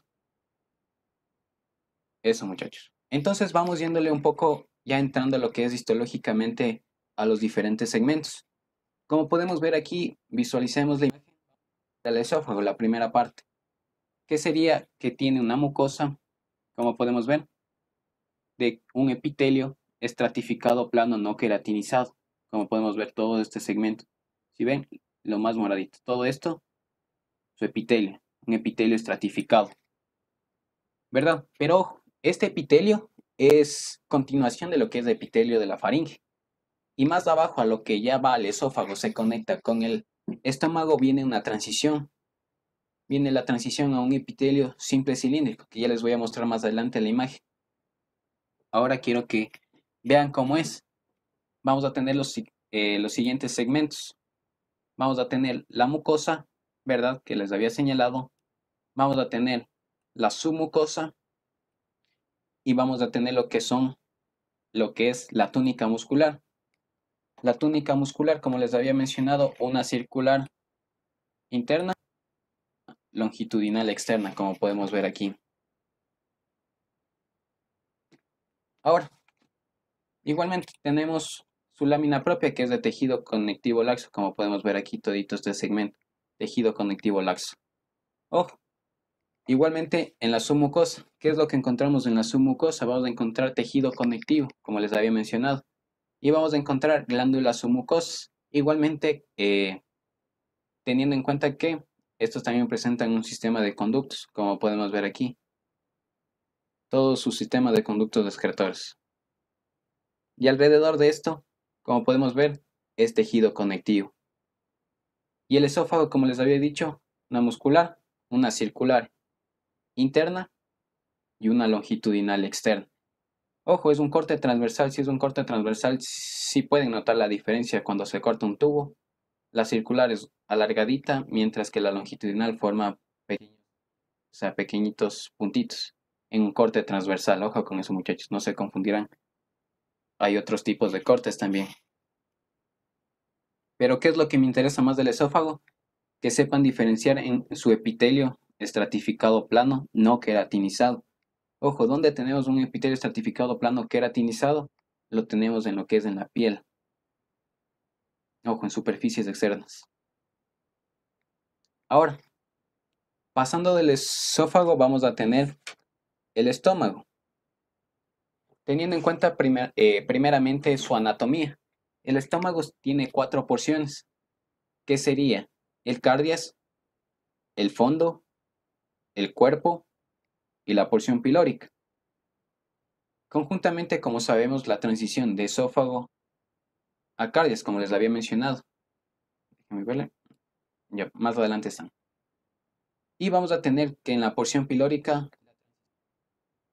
Eso, muchachos. Entonces vamos yéndole un poco, ya entrando a lo que es histológicamente a los diferentes segmentos. Como podemos ver aquí, visualicemos la imagen del esófago, la primera parte, que sería que tiene una mucosa, como podemos ver, de un epitelio estratificado plano no queratinizado, como podemos ver todo este segmento. Si ven, lo más moradito, todo esto, su epitelio, un epitelio estratificado, ¿verdad? Pero ojo, este epitelio es continuación de lo que es el epitelio de la faringe. Y más abajo, a lo que ya va al esófago, se conecta con el estómago, viene una transición. Viene la transición a un epitelio simple cilíndrico, que ya les voy a mostrar más adelante en la imagen. Ahora quiero que vean cómo es. Vamos a tener los siguientes segmentos. Vamos a tener la mucosa, ¿verdad? Que les había señalado. Vamos a tener la submucosa y vamos a tener lo que es la túnica muscular. La túnica muscular, como les había mencionado, una circular interna, longitudinal externa, como podemos ver aquí. Ahora, igualmente tenemos su lámina propia, que es de tejido conectivo laxo, como podemos ver aquí todito este segmento, tejido conectivo laxo. Ojo, igualmente en la submucosa, ¿qué es lo que encontramos en la submucosa? Vamos a encontrar tejido conectivo, como les había mencionado, y vamos a encontrar glándulas submucosas. Igualmente, teniendo en cuenta que estos también presentan un sistema de conductos, como podemos ver aquí, todo su sistema de conductos excretores. Y alrededor de esto, como podemos ver, es tejido conectivo. Y el esófago, como les había dicho, una muscular, una circular interna y una longitudinal externa. Ojo, es un corte transversal. Si es un corte transversal, sí pueden notar la diferencia cuando se corta un tubo. La circular es alargadita, mientras que la longitudinal forma pequeñitos puntitos en un corte transversal. Ojo con eso, muchachos, no se confundirán. Hay otros tipos de cortes también. Pero ¿qué es lo que me interesa más del esófago? Que sepan diferenciar en su epitelio estratificado plano no queratinizado. Ojo, ¿dónde tenemos un epitelio estratificado plano queratinizado? Lo tenemos en lo que es en la piel. Ojo, en superficies externas. Ahora, pasando del esófago, vamos a tener el estómago. Teniendo en cuenta primeramente su anatomía. El estómago tiene 4 porciones, que sería el cardias, el fondo, el cuerpo y la porción pilórica. Conjuntamente, como sabemos, la transición de esófago a cardias, como les había mencionado. Déjenme verle. Ya, más adelante están. Y vamos a tener que en la porción pilórica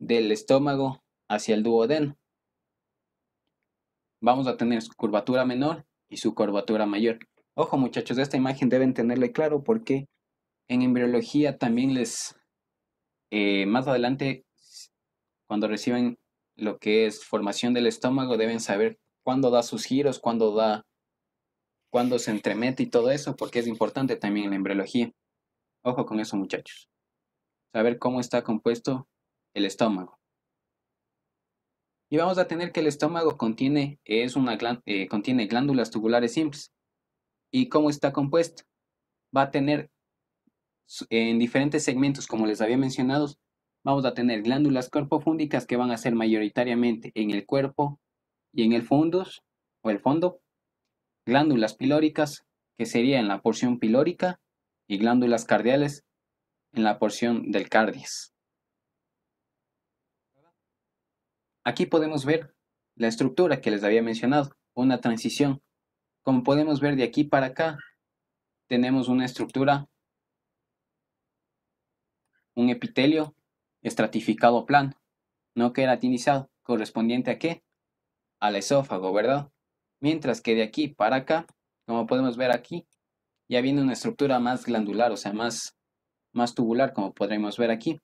del estómago hacia el duodeno, vamos a tener su curvatura menor y su curvatura mayor. Ojo muchachos, esta imagen deben tenerle claro porque en embriología también más adelante, cuando reciben lo que es formación del estómago, deben saber cuándo da sus giros, cuándo se entremete y todo eso, porque es importante también en la embriología. Ojo con eso muchachos. Saber cómo está compuesto el estómago. Y vamos a tener que el estómago contiene glándulas tubulares simples. ¿Y cómo está compuesto? Va a tener en diferentes segmentos, como les había mencionado, vamos a tener glándulas corpofúndicas que van a ser mayoritariamente en el cuerpo y en el fundus o el fondo, glándulas pilóricas, que sería en la porción pilórica, y glándulas cardiales en la porción del cardias. Aquí podemos ver la estructura que les había mencionado, una transición. Como podemos ver de aquí para acá, tenemos una estructura, un epitelio estratificado plano, no queratinizado, correspondiente ¿a qué? Al esófago, ¿verdad? Mientras que de aquí para acá, como podemos ver aquí, ya viene una estructura más glandular, o sea, más tubular, como podremos ver aquí,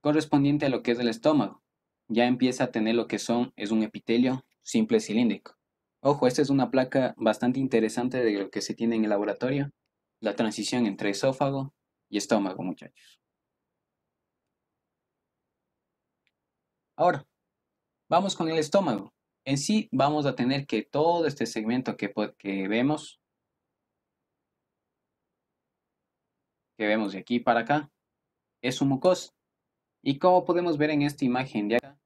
correspondiente a lo que es el estómago. Ya empieza a tener lo que es un epitelio simple cilíndrico. Ojo, esta es una placa bastante interesante de lo que se tiene en el laboratorio, la transición entre esófago y estómago, muchachos. Ahora, vamos con el estómago. En sí, vamos a tener que todo este segmento que vemos de aquí para acá, es su mucosa. Y como podemos ver en esta imagen de acá,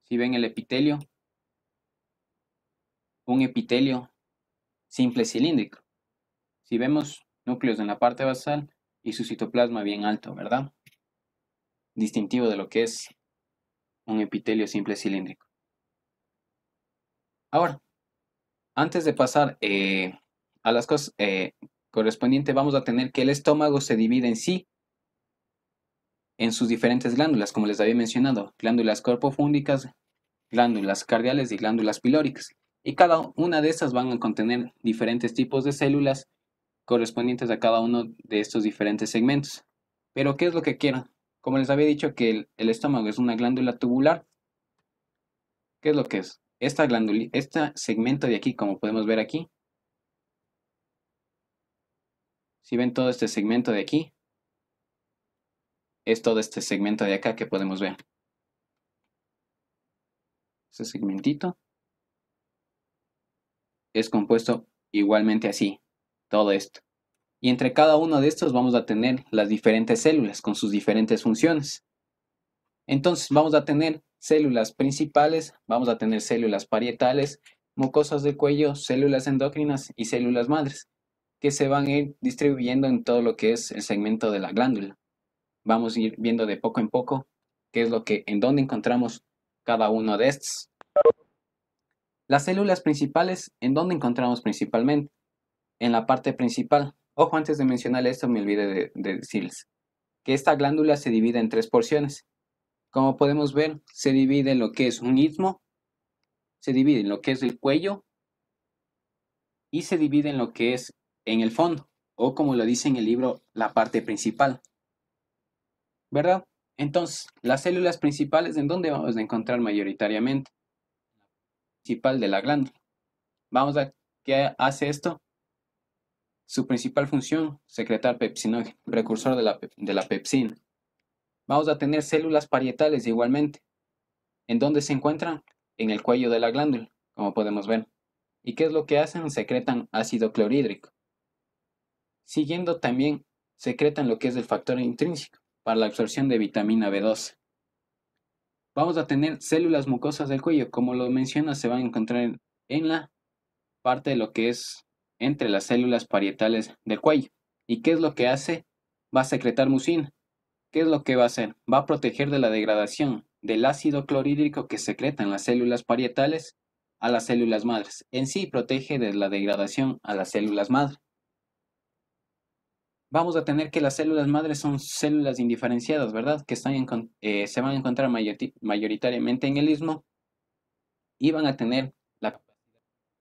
si ven el epitelio, un epitelio simple cilíndrico. Si vemos núcleos en la parte basal y su citoplasma bien alto, ¿verdad? Distintivo de lo que es un epitelio simple cilíndrico. Ahora, antes de pasar a las cosas correspondientes, vamos a tener que el estómago se divide en sí en sus diferentes glándulas, como les había mencionado, glándulas corpofúndicas, glándulas cardiales y glándulas pilóricas. Y cada una de estas van a contener diferentes tipos de células correspondientes a cada uno de estos diferentes segmentos. Pero, ¿qué es lo que quiero? Como les había dicho que el estómago es una glándula tubular, ¿qué es lo que es? Esta glándula, este segmento de aquí, como podemos ver aquí, si ven todo este segmento de aquí, es todo este segmento de acá que podemos ver. Este segmentito es compuesto igualmente así, todo esto. Y entre cada uno de estos vamos a tener las diferentes células con sus diferentes funciones. Entonces vamos a tener células principales, vamos a tener células parietales, mucosas del cuello, células endocrinas y células madres, que se van a ir distribuyendo en todo lo que es el segmento de la glándula. Vamos a ir viendo de poco en poco qué es en dónde encontramos cada uno de estos. Las células principales, ¿en dónde encontramos principalmente? En la parte principal. Ojo, antes de mencionar esto me olvidé de decirles que esta glándula se divide en tres porciones. Como podemos ver, se divide en lo que es un istmo, se divide en lo que es el cuello y se divide en lo que es en el fondo, o como lo dice en el libro, la parte principal, ¿verdad? Entonces, las células principales, ¿en dónde vamos a encontrar mayoritariamente? Principal de la glándula. Vamos a, ¿qué hace esto? Su principal función, secretar pepsinógeno, precursor de la pepsina. Vamos a tener células parietales igualmente. ¿En dónde se encuentran? En el cuello de la glándula, como podemos ver. ¿Y qué es lo que hacen? Secretan ácido clorhídrico. Siguiendo también, secretan lo que es el factor intrínseco para la absorción de vitamina B12. Vamos a tener células mucosas del cuello, como lo menciona, se van a encontrar en la parte de lo que es entre las células parietales del cuello. ¿Y qué es lo que hace? Va a secretar mucina. ¿Qué es lo que va a hacer? Va a proteger de la degradación del ácido clorhídrico que secretan las células parietales a las células madres. En sí protege de la degradación a las células madres. Vamos a tener que las células madres son células indiferenciadas, ¿verdad? Que se van a encontrar mayoritariamente en el istmo y van a tener la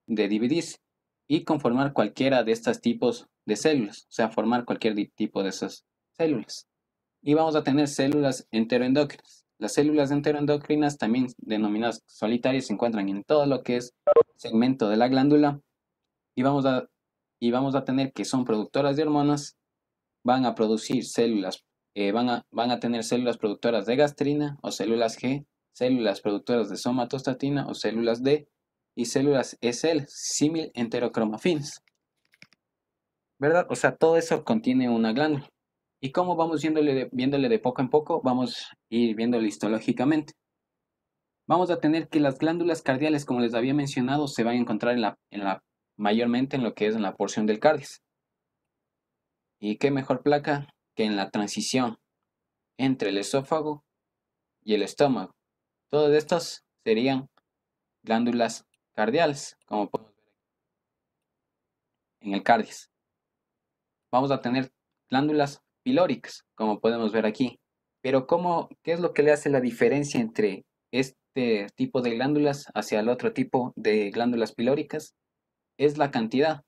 de dividirse y conformar cualquiera de estos tipos de células, o sea, formar cualquier tipo de esas células. Y vamos a tener células enteroendocrinas. Las células enteroendocrinas, también denominadas solitarias, se encuentran en todo lo que es segmento de la glándula y vamos a tener que son productoras de hormonas, van a producir células, van a tener células productoras de gastrina o células G, células productoras de somatostatina o células D y células SL, símil enterocromafines, ¿verdad? O sea, todo eso contiene una glándula. ¿Y cómo vamos viéndole de poco en poco? Vamos a ir viéndolo histológicamente. Vamos a tener que las glándulas cardiales, como les había mencionado, se van a encontrar mayormente en lo que es en la porción del cardias. ¿Y qué mejor placa que en la transición entre el esófago y el estómago? Todos estos serían glándulas cardiales, como podemos ver en el cardias. Vamos a tener glándulas pilóricas, como podemos ver aquí. Pero ¿qué es lo que le hace la diferencia entre este tipo de glándulas hacia el otro tipo de glándulas pilóricas? Es la cantidad.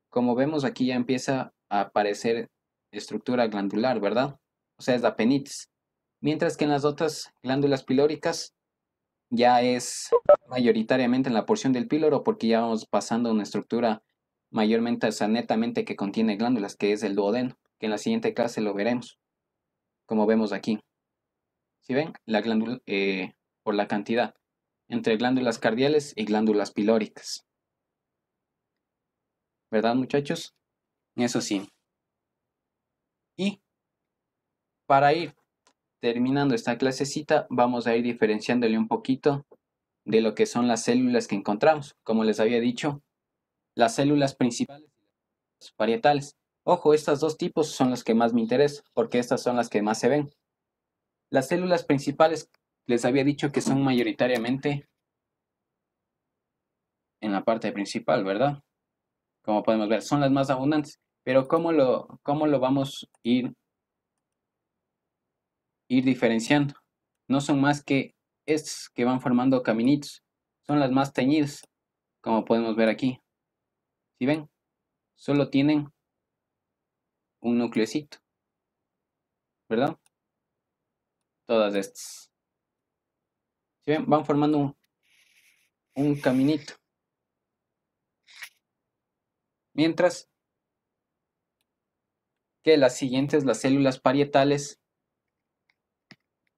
Como vemos aquí ya empieza a aparecer estructura glandular, ¿verdad? O sea, es la apenitis. Mientras que en las otras glándulas pilóricas ya es mayoritariamente en la porción del píloro porque ya vamos pasando a una estructura mayormente, o sea, netamente que contiene glándulas, que es el duodeno, que en la siguiente clase lo veremos, como vemos aquí. ¿Sí ven? La glándula, por la cantidad, entre glándulas cardiales y glándulas pilóricas. ¿Verdad, muchachos? Eso sí. Y para ir terminando esta clasecita, vamos a ir diferenciándole un poquito de lo que son las células que encontramos. Como les había dicho, las células principales y las parietales. Ojo, estos dos tipos son los que más me interesan, porque estas son las que más se ven. Las células principales, les había dicho que son mayoritariamente en la parte principal, ¿verdad? Como podemos ver, son las más abundantes. Pero cómo lo vamos a ir diferenciando? No son más que estos que van formando caminitos. Son las más teñidas, como podemos ver aquí. ¿Sí ven? Solo tienen un nucleocito, ¿verdad? Todas estas. ¿Sí ven? Van formando un caminito. Mientras que las siguientes, las células parietales,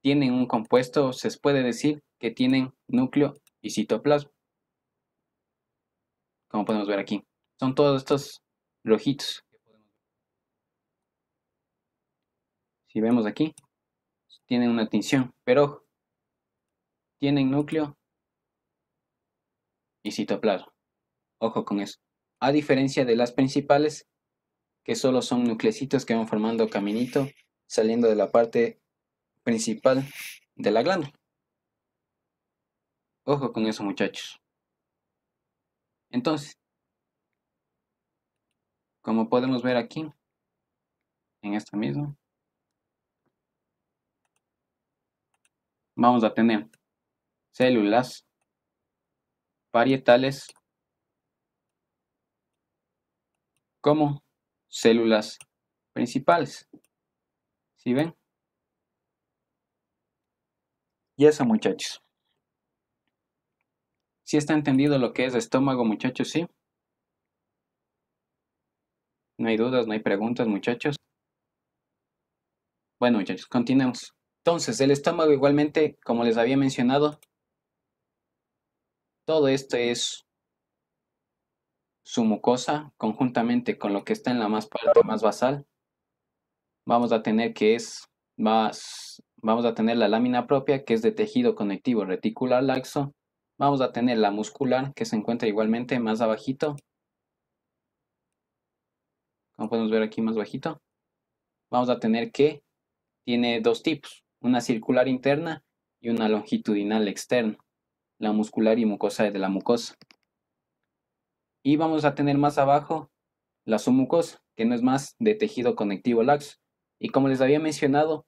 tienen un compuesto, se puede decir que tienen núcleo y citoplasma, como podemos ver aquí. Son todos estos rojitos. Si vemos aquí, tienen una tinción, pero ojo, tienen núcleo y citoplasma. Ojo con eso. A diferencia de las principales, que solo son nuclecitos que van formando caminito saliendo de la parte principal de la glándula. Ojo con eso, muchachos. Entonces, como podemos ver aquí, en esta misma, vamos a tener células parietales como células principales. ¿Sí ven? Y eso, muchachos. ¿Sí está entendido lo que es estómago, muchachos? Sí. No hay dudas, no hay preguntas, muchachos. Bueno, muchachos, continuemos. Entonces, el estómago igualmente, como les había mencionado, todo esto es su mucosa, conjuntamente con lo que está en la parte más basal. Vamos a tener vamos a tener la lámina propia, que es de tejido conectivo reticular laxo. Vamos a tener la muscular, que se encuentra igualmente más abajito, como podemos ver aquí más bajito. Vamos a tener que tiene dos tipos, una circular interna y una longitudinal externa, la muscular y mucosa de la mucosa. Y vamos a tener más abajo la submucosa, que no es más de tejido conectivo laxo. Y como les había mencionado,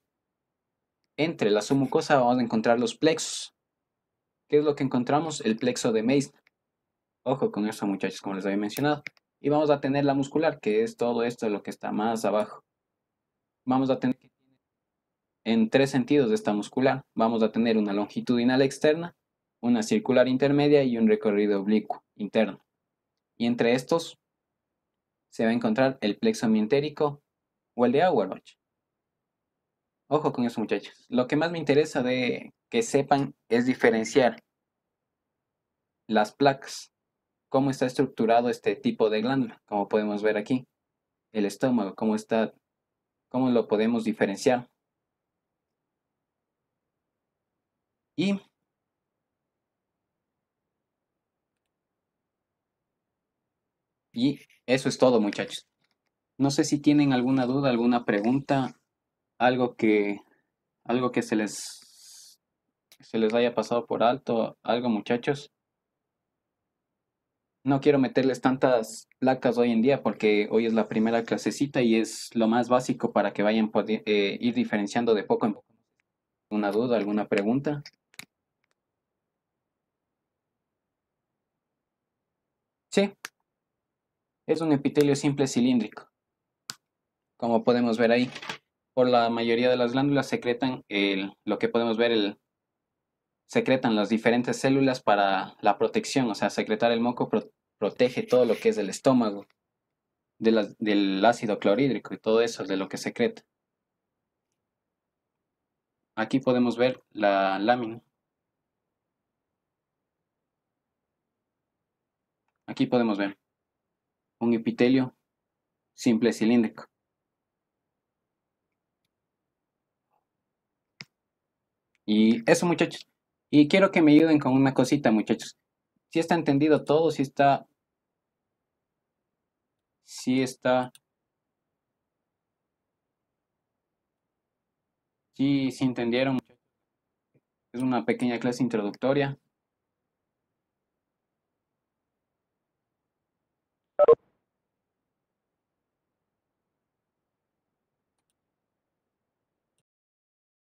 entre la submucosa vamos a encontrar los plexos. ¿Qué es lo que encontramos? El plexo de Meissner. Ojo con eso, muchachos, como les había mencionado. Y vamos a tener la muscular, que es todo esto lo que está más abajo. Vamos a tener en tres sentidos de esta muscular. Vamos a tener una longitudinal externa, una circular intermedia y un recorrido oblicuo interno. Y entre estos se va a encontrar el plexo mientérico o el de Auerbach. Ojo con eso, muchachos. Lo que más me interesa de que sepan es diferenciar las placas, cómo está estructurado este tipo de glándula, como podemos ver aquí, el estómago, cómo está, cómo lo podemos diferenciar. Y, y eso es todo, muchachos. No sé si tienen alguna duda, alguna pregunta, algo que, algo que se les haya pasado por alto, algo, muchachos. No quiero meterles tantas placas hoy en día porque hoy es la primera clasecita y es lo más básico para que vayan ir diferenciando de poco en poco. ¿Una duda, alguna pregunta? Sí, es un epitelio simple cilíndrico, como podemos ver ahí. Por la mayoría de las glándulas secretan lo que podemos ver, secretan las diferentes células para la protección, o sea, secretar el moco protege todo lo que es el estómago del ácido clorhídrico y todo eso de lo que secreta. Aquí podemos ver la lámina. Aquí podemos ver un epitelio simple cilíndrico. Y eso, muchachos. Y quiero que me ayuden con una cosita, muchachos. Si está entendido todo, si está, si entendieron, es una pequeña clase introductoria.